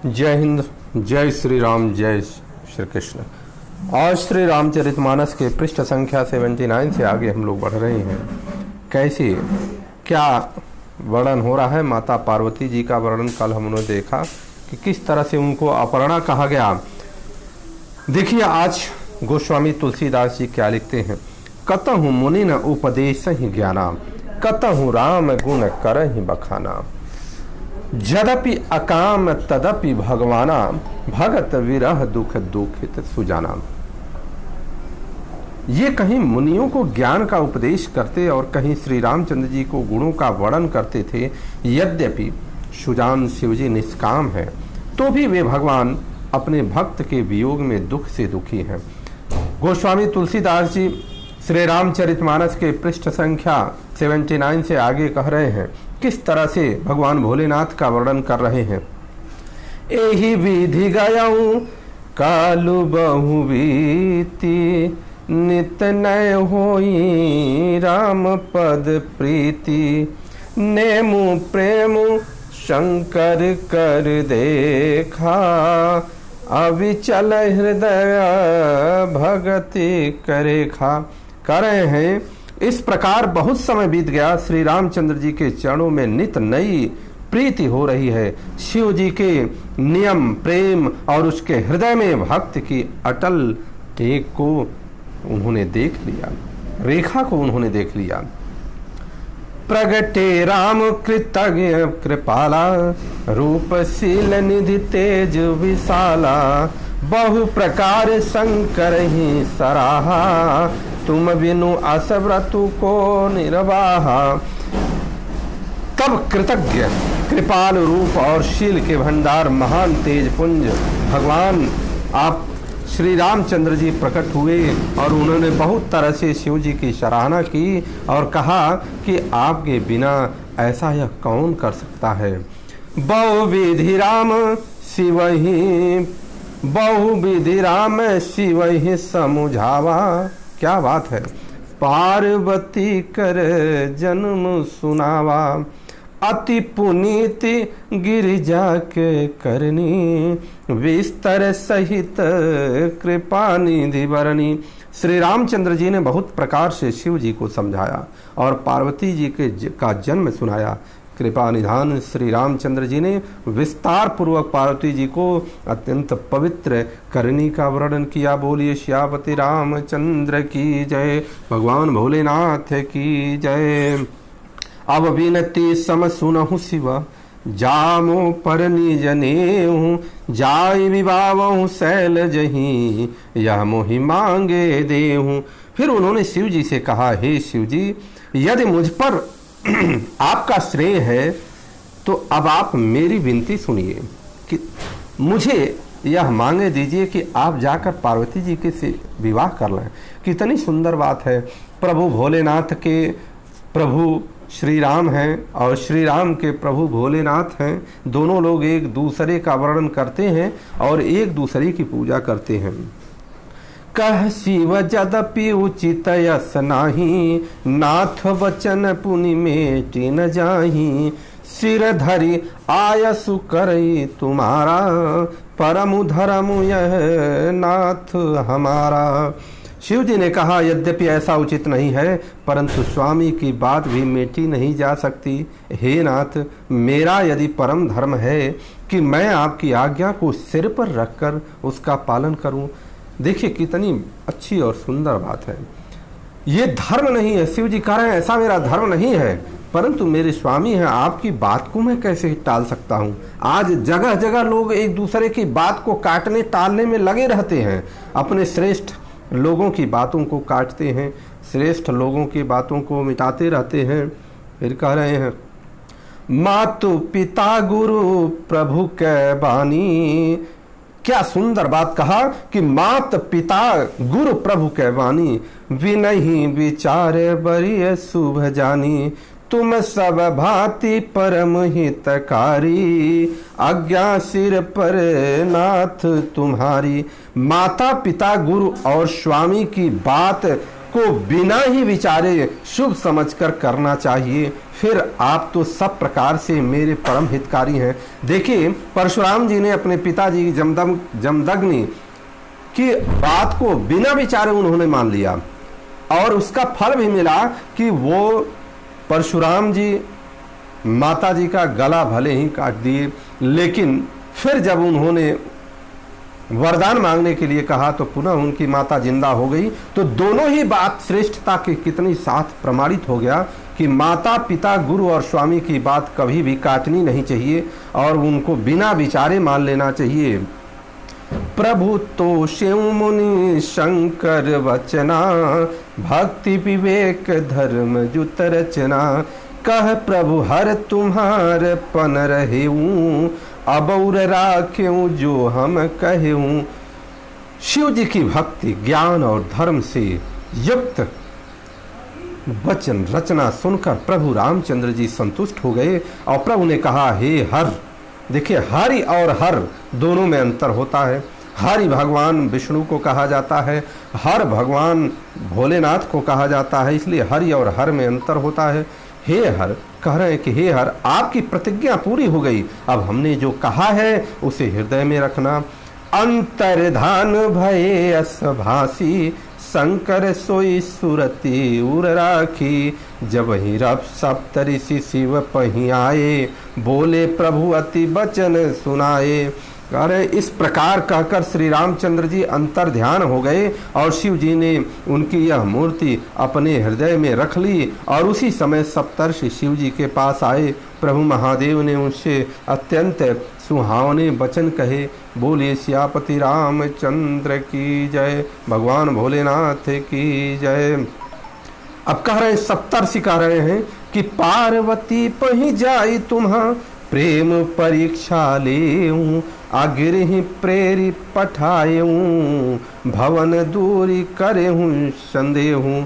जय हिंद, जय श्री राम, जय श्री कृष्ण। आज श्री रामचरितमानस के पृष्ठ संख्या 79 से आगे हम लोग बढ़ रहे हैं। कैसे क्या वर्णन हो रहा है? माता पार्वती जी का वर्णन कल हमने देखा कि किस तरह से उनको अपर्णा कहा गया। देखिए आज गोस्वामी तुलसीदास जी क्या लिखते हैं। कतहु मुनि न उपदेश ही ज्ञाना, कतहु राम गुण कर ही बखाना। जदपि अकाम तदपि भगवाना, भगत विरह दुख दुखित सुजाना। ये कहीं मुनियों को ज्ञान का उपदेश करते और कहीं श्री रामचंद्र जी को गुणों का वर्णन करते थे। यद्यपि सुजान शिवजी निष्काम है तो भी वे भगवान अपने भक्त के वियोग में दुख से दुखी हैं। गोस्वामी तुलसीदास जी श्री रामचरितमानस के पृष्ठ संख्या 79 से आगे कह रहे हैं किस तरह से भगवान भोलेनाथ का वर्णन कर रहे हैं। एहि विधि गयऊँ कालु बहु बीती, नित नय होई राम पद प्रीति। नेमु प्रेमु शंकर कर देखा, अविचल हृदय भगति करेखा। कह रहे हैं इस प्रकार बहुत समय बीत गया, श्री रामचंद्र जी के चरणों में नित नई प्रीति हो रही है। शिव जी के नियम, प्रेम और उसके हृदय में भक्त की अटल एक को उन्होंने देख लिया, रेखा को उन्होंने देख लिया। प्रगटे राम कृतज्ञ कृपाला, रूपशील निधि तेज विशाला। बहु प्रकार शंकर ही सराहा, तुम बिनु असव्रतु को निर्वाहा। तब कृतज्ञ कृपाल रूप और शील के भंडार महान तेज पुंज भगवान आप श्री रामचंद्र जी प्रकट हुए और उन्होंने बहुत तरह से शिव जी की सराहना की और कहा कि आपके बिना ऐसा यह कौन कर सकता है। बहुविधि राम शिवहि, बहुविधि राम शिवहि समुझावा। क्या बात है। पार्वती कर जन्म सुनावा, अति पुनीति गिरिजा के करनी। विस्तर सहित कृपा निधि बरनी। श्री रामचंद्र जी ने बहुत प्रकार से शिव जी को समझाया और पार्वती जी का जन्म सुनाया। कृपा निधान श्री रामचंद्र जी ने विस्तार पूर्वक पार्वती जी को अत्यंत पवित्र करनी का वर्णन किया। बोलिए श्यापति रामचंद्र की जय, भगवान भोलेनाथ की जय। अब विनती सम सुनहु शिव, जामो पर निज नेहु। जाय विवाहु शैल जही, यह मोहि मांगे देहु। फिर उन्होंने शिव जी से कहा, हे शिव जी, यदि मुझ पर आपका श्रेय है तो अब आप मेरी विनती सुनिए कि मुझे यह मांगे दीजिए कि आप जाकर पार्वती जी के से विवाह कर लें। कितनी सुंदर बात है। प्रभु भोलेनाथ के प्रभु श्री राम हैं और श्री राम के प्रभु भोलेनाथ हैं। दोनों लोग एक दूसरे का वर्णन करते हैं और एक दूसरे की पूजा करते हैं। कह शिव जदपि उचित यस नाही, नाथ वचन पुनि मेटि न जाही। सिर धरि आयसु करई तुम्हारा, परमु धर्मु यह नाथ हमारा। शिव जी ने कहा, यद्यपि ऐसा उचित नहीं है परंतु स्वामी की बात भी मेटी नहीं जा सकती। हे नाथ, मेरा यदि परम धर्म है कि मैं आपकी आज्ञा को सिर पर रखकर उसका पालन करूं। देखिए कितनी अच्छी और सुंदर बात है। ये धर्म नहीं है। शिव जी कह रहे हैं ऐसा मेरा धर्म नहीं है, परंतु मेरे स्वामी हैं, आपकी बात को मैं कैसे टाल सकता हूँ। आज जगह जगह लोग एक दूसरे की बात को काटने टालने में लगे रहते हैं। अपने श्रेष्ठ लोगों की बातों को काटते हैं, श्रेष्ठ लोगों की बातों को मिटाते रहते हैं। फिर कह रहे हैं, मातु पिता गुरु प्रभु के बानी। क्या सुंदर बात कहा कि मात पिता गुरु प्रभु के वाणी। विनहि विचारे बरिय शुभ जानी, तुम सब भांति परम हितकारी। आज्ञा सिर पर नाथ तुम्हारी। माता पिता गुरु और स्वामी की बात को बिना ही विचारे शुभ समझकर करना चाहिए, फिर आप तो सब प्रकार से मेरे परम हितकारी हैं। देखिए, परशुराम जी ने अपने पिताजी जमदग्नि की बात को बिना विचारे उन्होंने मान लिया और उसका फल भी मिला कि वो परशुराम जी माता जी का गला भले ही काट दिए, लेकिन फिर जब उन्होंने वरदान मांगने के लिए कहा तो पुनः उनकी माता जिंदा हो गई। तो दोनों ही बात श्रेष्ठता के कितनी साथ प्रमाणित हो गया कि माता पिता गुरु और स्वामी की बात कभी भी काटनी नहीं चाहिए और उनको बिना विचारे मान लेना चाहिए। प्रभु तो शिव मुनि शंकर वचना, भक्ति विवेक धर्म जुत रचना, कह प्रभु हर तुम्हार पन रहेऊं, अबौर राखेऊं जो हम कहेऊं। शिव जी की भक्ति ज्ञान और धर्म से युक्त वचन रचना सुनकर प्रभु रामचंद्र जी संतुष्ट हो गए और प्रभु ने कहा, हे हर। देखिए, हरि और हर दोनों में अंतर होता है। हरि भगवान विष्णु को कहा जाता है, हर भगवान भोलेनाथ को कहा जाता है, इसलिए हरि और हर में अंतर होता है। हे हर कह रहे हैं कि हे हर, आपकी प्रतिज्ञा पूरी हो गई, अब हमने जो कहा है उसे हृदय में रखना। अंतर्धान भये असभासी, शंकर सोई सुरति उर राखी, जब ही रब सप्तऋषि शिव पही आए, बोले प्रभु अति वचन सुनाए। अरे इस प्रकार कहकर श्री रामचंद्र जी अंतर ध्यान हो गए और शिव जी ने उनकी यह मूर्ति अपने हृदय में रख ली और उसी समय सप्तर्षि शिव जी के पास आए। प्रभु महादेव ने उनसे अत्यंत सुहावने वचन कहे, बोले सियापति रामचंद्र की जय, भगवान भोलेनाथ की जय। अब कह रहे हैं, सप्तर्षि कह रहे हैं कि पार्वती पही जाई तुम्हा, प्रेम परीक्षा लेऊं, आगिरहि प्रेरी पठाएऊं, भवन दूरी करेहूं संदेहूं।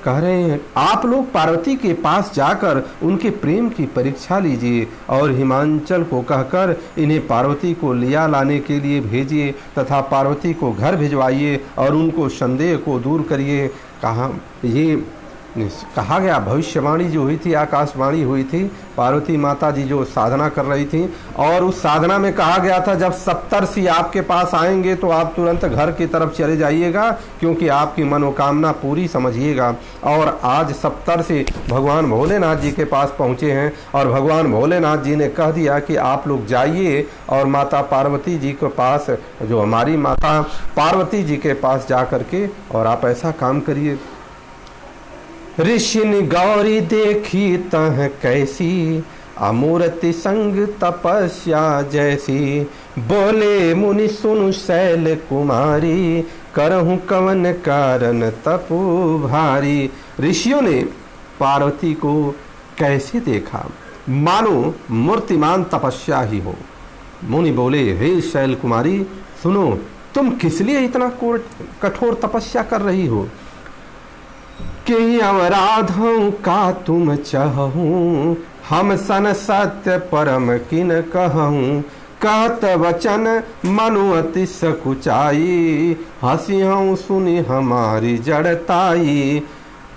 कह रहे हैं, आप लोग पार्वती के पास जाकर उनके प्रेम की परीक्षा लीजिए और हिमांचल को कहकर इन्हें पार्वती को लिया लाने के लिए भेजिए तथा पार्वती को घर भिजवाइए और उनको संदेह को दूर करिए। कहा ये कहा गया, भविष्यवाणी जो हुई थी, आकाशवाणी हुई थी, पार्वती माता जी जो साधना कर रही थी और उस साधना में कहा गया था जब सप्तर्षि आपके पास आएंगे तो आप तुरंत घर की तरफ चले जाइएगा क्योंकि आपकी मनोकामना पूरी समझिएगा। और आज सप्तर्षि भगवान भोलेनाथ जी के पास पहुँचे हैं और भगवान भोलेनाथ जी ने कह दिया कि आप लोग जाइए और माता पार्वती जी के पास, जो हमारी माता पार्वती जी के पास जा करके और आप ऐसा काम करिए। ऋषिन गौरी देखी तह कैसी, अमूर्ति संग तपस्या जैसी, बोले मुनि सुनु शैल कुमारी, करहूं कवन कारण तपु भारी। ऋषियों ने पार्वती को कैसे देखा, मानो मूर्तिमान तपस्या ही हो। मुनि बोले, हे शैल कुमारी सुनो, तुम किस लिए इतना कठोर तपस्या कर रही हो? कि अवराधों का तुम चाहूं, हम सन सत्य परम किन कहूं, कहत वचन मनु अति सकुचाई, हंसी हूं सुनी हमारी जड़ताई।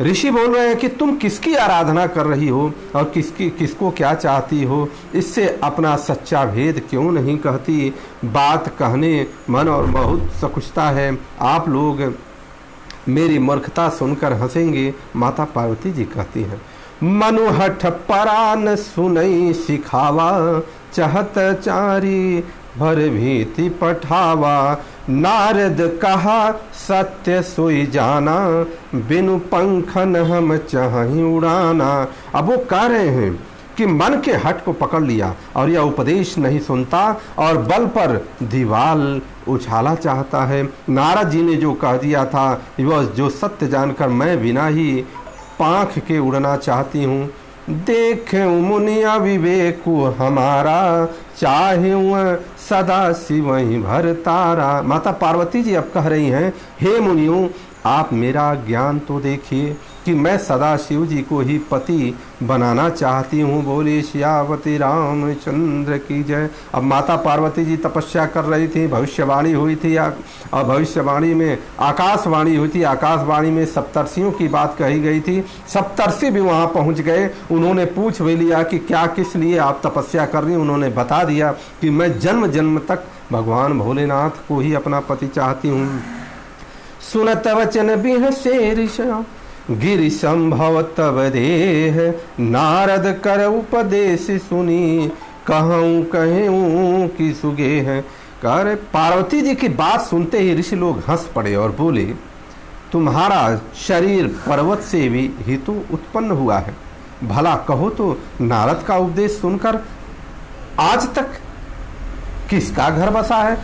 ऋषि बोल रहे हैं कि तुम किसकी आराधना कर रही हो और किसको क्या चाहती हो, इससे अपना सच्चा भेद क्यों नहीं कहती? बात कहने मन और बहुत सकुचता है, आप लोग मेरी मूर्खता सुनकर हंसेंगे। माता पार्वती जी कहती हैं, मनुहठ परान सुनई सिखावा, चहत चारी भर भीति पठावा, नारद कहा सत्य सोई जाना, बिनु पंखन हम चाहि उड़ाना। अब वो कह रहे हैं कि मन के हट को पकड़ लिया और यह उपदेश नहीं सुनता और बल पर दीवाल उछाला चाहता है। नारद जी ने जो कह दिया था वह जो सत्य जानकर मैं बिना ही पांख के उड़ना चाहती हूँ। देखे मुनिया विवेकु हमारा, चाहे सदा शिव ही भर तारा। माता पार्वती जी अब कह रही हैं, हे मुनियों आप मेरा ज्ञान तो देखिए, कि मैं सदा शिव जी को ही पति बनाना चाहती हूँ। बोले श्यावती रामचंद्र की जय। अब माता पार्वती जी तपस्या कर रही थी, भविष्यवाणी हुई थी, और भविष्यवाणी में आकाशवाणी हुई थी। आकाशवाणी में सप्तर्षियों की बात कही गई थी। सप्तर्षि भी वहाँ पहुँच गए। उन्होंने पूछ भी लिया कि क्या किस लिए आप तपस्या कर रही। उन्होंने बता दिया कि मैं जन्म जन्म तक भगवान भोलेनाथ को ही अपना पति चाहती हूँ। सुनत वचन बिहसे ऋषा गिरि संभव तब देह, नारद कर उपदेश सुनी कहूँ कहूँ की सुगे है। कर पार्वती जी की बात सुनते ही ऋषि लोग हंस पड़े और बोले, तुम्हारा शरीर पर्वत से भी ही तो उत्पन्न हुआ है। भला कहो तो नारद का उपदेश सुनकर आज तक किसका घर बसा है।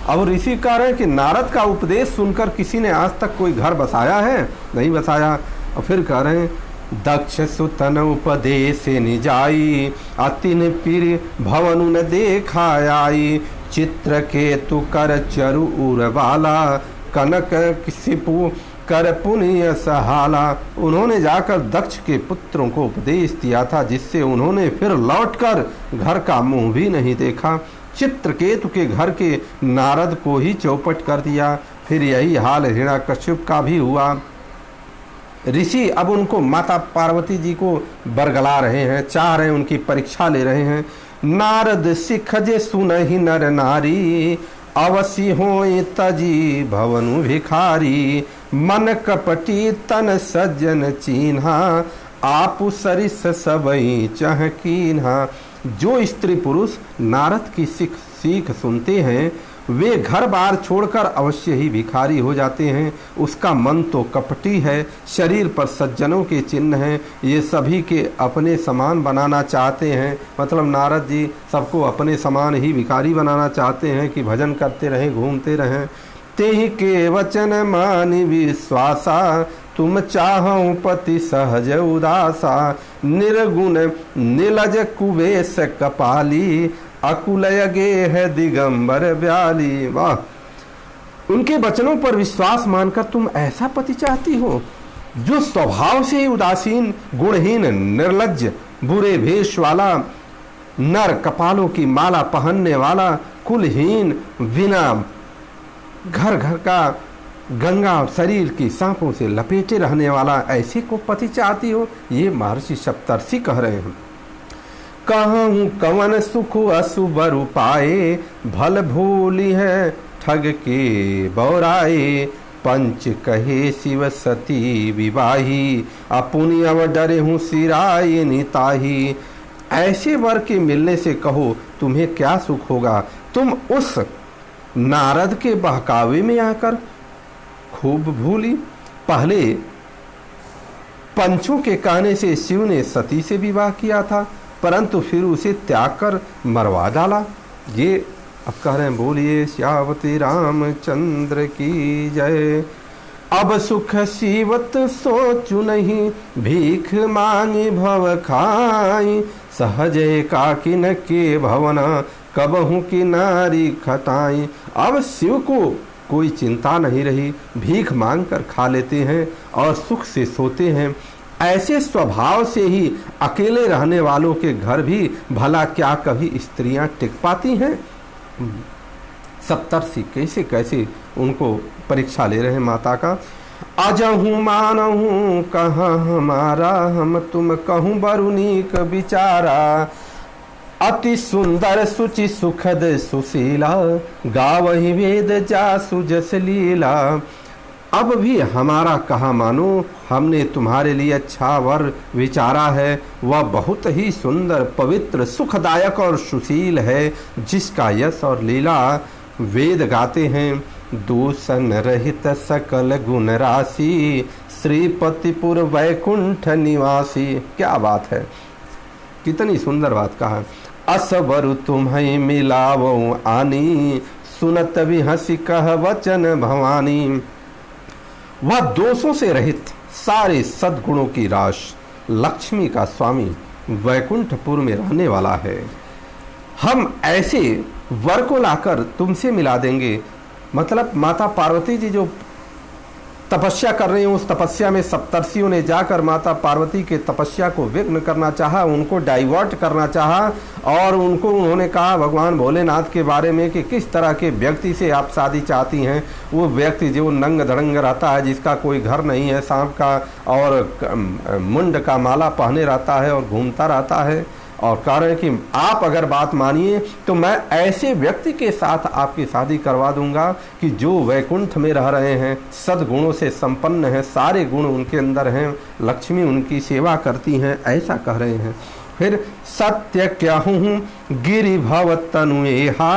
अब ऋषि कह रहे हैं कि नारद का उपदेश सुनकर किसी ने आज तक कोई घर बसाया है? नहीं बसाया। और फिर कह रहे हैं, दक्ष सुतन उपदेश निजाई, अतिन पीर भवन न देखा आई। चित्र के तु कर चरु उरवाला, कनक सिपु कर पुण्य सहाला। उन्होंने जाकर दक्ष के पुत्रों को उपदेश दिया था, जिससे उन्होंने फिर लौटकर घर का मुंह भी नहीं देखा। चित्रकेतु के घर के नारद को ही चौपट कर दिया। फिर यही हाल हिरण्यकश्यप का भी हुआ। ऋषि अब उनको माता पार्वती जी को बरगला रहे हैं, चाह रहे हैं, उनकी परीक्षा ले रहे हैं। नारद सिखजे सुनहि नर नारी, अवसि होई तजी भवनु भिखारी। मन कपटी तन सज्जन चीन्हा, आपु सरिस सबई चह कीन्हा। जो स्त्री पुरुष नारद की सीख सुनते हैं वे घर बार छोड़कर अवश्य ही भिखारी हो जाते हैं। उसका मन तो कपटी है, शरीर पर सज्जनों के चिन्ह हैं। ये सभी के अपने समान बनाना चाहते हैं। मतलब नारद जी सबको अपने समान ही भिखारी बनाना चाहते हैं कि भजन करते रहें, घूमते रहें। तेहि के वचन मानि विश्वासा, तुम चाहूं पति सहज उदासा। निर्गुण नीलज कुवेश कपाली, अकुलय गे है दिगंबर ब्याली। वाह! उनके वचनों पर विश्वास मानकर तुम ऐसा पति चाहती हो जो स्वभाव से ही उदासीन, गुणहीन, निर्लज्ज, बुरे भेष वाला, नर कपालों की माला पहनने वाला, कुलहीन, बिना घर घर का गंगा और शरीर की सांपों से लपेटे रहने वाला ऐसे को पति चाहती हो। ये महर्षि सप्तर्षि कह रहे हैं। कहूँ कवन सुख अशुभ पाए, भल भूली है ठग के बौराए। पंच कहे शिव सती विवाही, अपुनि अव डरे हूँ सिराय निताही। ऐसे वर के मिलने से कहो तुम्हें क्या सुख होगा। तुम उस नारद के बहकावे में आकर खूब भूली। पहले पंचों के कहने से शिव ने सती से विवाह किया था, परंतु फिर उसे त्याग कर मरवा डाला। ये अब कह रहे हैं, बोलिए श्यावती रामचंद्र की जय। अब सुख सीवत सोचु नहीं, भीख मांगी भव खाई। सहज एकाकिन के भवना, कबहू की नारी खटाई। अब शिव को कोई चिंता नहीं रही, भीख मांग कर खा लेते हैं और सुख से सोते हैं। ऐसे स्वभाव से ही अकेले रहने वालों के घर भी भला क्या कभी स्त्रियां टिक पाती हैं। सप्तर्षि कैसे कैसे उनको परीक्षा ले रहे हैं माता का। अजहू मानहू कहाँ हमारा, हम तुम कहूँ बरुनीक विचारा। अति सुंदर सुचि सुखद सुशीला, गावहि वेद जासु जस लीला। अब भी हमारा कहा मानो, हमने तुम्हारे लिए अच्छा वर विचारा है। वह बहुत ही सुंदर, पवित्र, सुखदायक और सुशील है, जिसका यश और लीला वेद गाते हैं। दूषण रहित सकल गुण राशि, श्रीपतिपुर वैकुंठ निवासी। क्या बात है, कितनी सुंदर बात कहा। असवर तुम्हें मिलावो आनी, सुनत भी हंसी कह वचन भवानी। वह दोषों से रहित, सारे सद्गुणों की राश, लक्ष्मी का स्वामी, वैकुंठपुर में रहने वाला है। हम ऐसे वर को लाकर तुमसे मिला देंगे। मतलब माता पार्वती जी जो तपस्या कर रहे हैं। उस तपस्या में सप्तर्षियों ने जाकर माता पार्वती के तपस्या को विघ्न करना चाहा, उनको डाइवर्ट करना चाहा, और उन्होंने कहा भगवान भोलेनाथ के बारे में कि किस तरह के व्यक्ति से आप शादी चाहती हैं। वो व्यक्ति जो नंग धड़ंग रहता है, जिसका कोई घर नहीं है, सांप का और मुंड का माला पहने रहता है और घूमता रहता है, और कह रहे हैं कि आप अगर बात मानिए तो मैं ऐसे व्यक्ति के साथ आपकी शादी करवा दूंगा कि जो वैकुंठ में रह रहे हैं, सद्गुणों से संपन्न हैं, सारे गुण उनके अंदर हैं, लक्ष्मी उनकी सेवा करती हैं, ऐसा कह रहे हैं। फिर सत्य क्या हूँ गिरि भव तनुहा,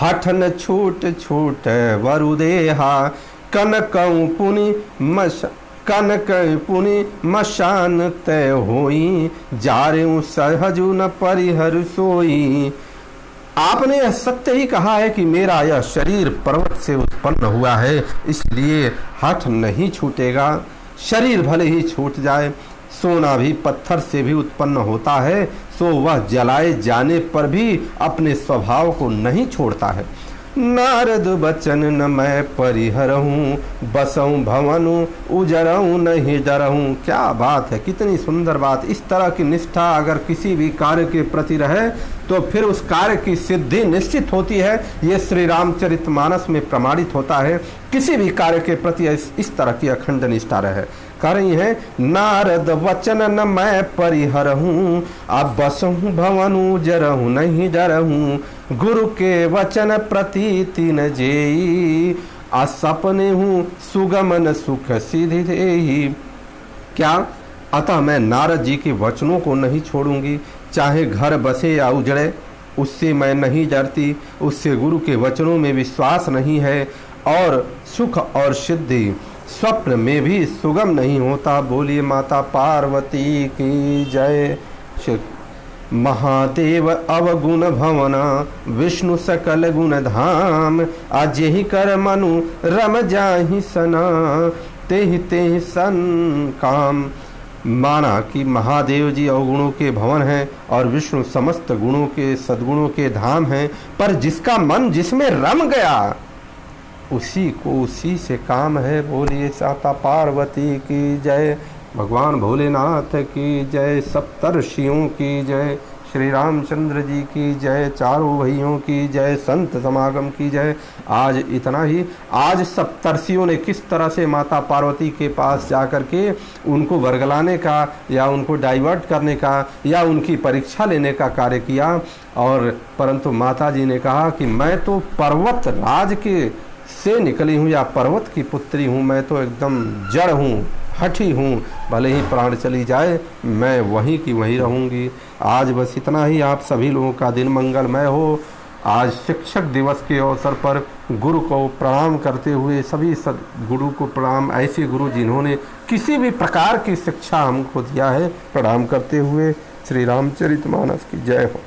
हठन छूट छूट वरुदेहा, कनकऊ पुनि मश कनक पुनि मशान तय होई, जारे सहजु न परिहर सोई। आपने यह सत्य ही कहा है कि मेरा यह शरीर पर्वत से उत्पन्न हुआ है, इसलिए हठ नहीं छूटेगा। शरीर भले ही छूट जाए, सोना भी पत्थर से भी उत्पन्न होता है, सो वह जलाए जाने पर भी अपने स्वभाव को नहीं छोड़ता है। नारद बचन न मैं परिहरहूँ, बसऊँ भवनु उजरऊँ नहीं डरहूँ। क्या बात है, कितनी सुंदर बात। इस तरह की निष्ठा अगर किसी भी कार्य के प्रति रहे तो फिर उस कार्य की सिद्धि निश्चित होती है। ये श्री रामचरितमानस में प्रमाणित होता है। किसी भी कार्य के प्रति इस तरह की अखंड निष्ठा रहे। कह रही है नारद वचन न मैं परिहरहूँ, अब बसहूँ भवनु जरहूँ नहीं डरहूँ, गुरु के वचन प्रतीति न जेई, असपने हूँ सुगमन सुख सिद्धि देई। क्या अतः मैं नारद जी के वचनों को नहीं छोड़ूंगी, चाहे घर बसे या उजड़े, उससे मैं नहीं डरती। उससे गुरु के वचनों में विश्वास नहीं है, और सुख और सिद्धि स्वप्न में भी सुगम नहीं होता। बोलिए माता पार्वती की जय। महादेव अवगुण भवना, विष्णु सकल गुण धाम, अजेहि कर मनु रम जाहि सना, तेहि तेहि सन काम। माना कि महादेव जी अवगुणों के भवन हैं और विष्णु समस्त गुणों के सद्गुणों के धाम हैं, पर जिसका मन जिसमें रम गया उसी को उसी से काम है। बोलिए माता पार्वती की जय, भगवान भोलेनाथ की जय, सप्तर्षियों की जय, श्री रामचंद्र जी की जय, चारों भैयों की जय, संत समागम की जय। आज इतना ही। आज सप्तर्षियों ने किस तरह से माता पार्वती के पास जाकर के उनको वर्गलाने का या उनको डाइवर्ट करने का या उनकी परीक्षा लेने का कार्य किया, और परंतु माता जी ने कहा कि मैं तो पर्वत राज के से निकली हूँ या पर्वत की पुत्री हूँ, मैं तो एकदम जड़ हूँ, हठी हूँ, भले ही प्राण चली जाए मैं वहीं की वहीं रहूँगी। आज बस इतना ही। आप सभी लोगों का दिन मंगलमय हो। आज शिक्षक दिवस के अवसर पर गुरु को प्रणाम करते हुए सभी सदगुरु को प्रणाम, ऐसे गुरु जिन्होंने किसी भी प्रकार की शिक्षा हमको दिया है, प्रणाम करते हुए श्री रामचरितमानस की जय हो।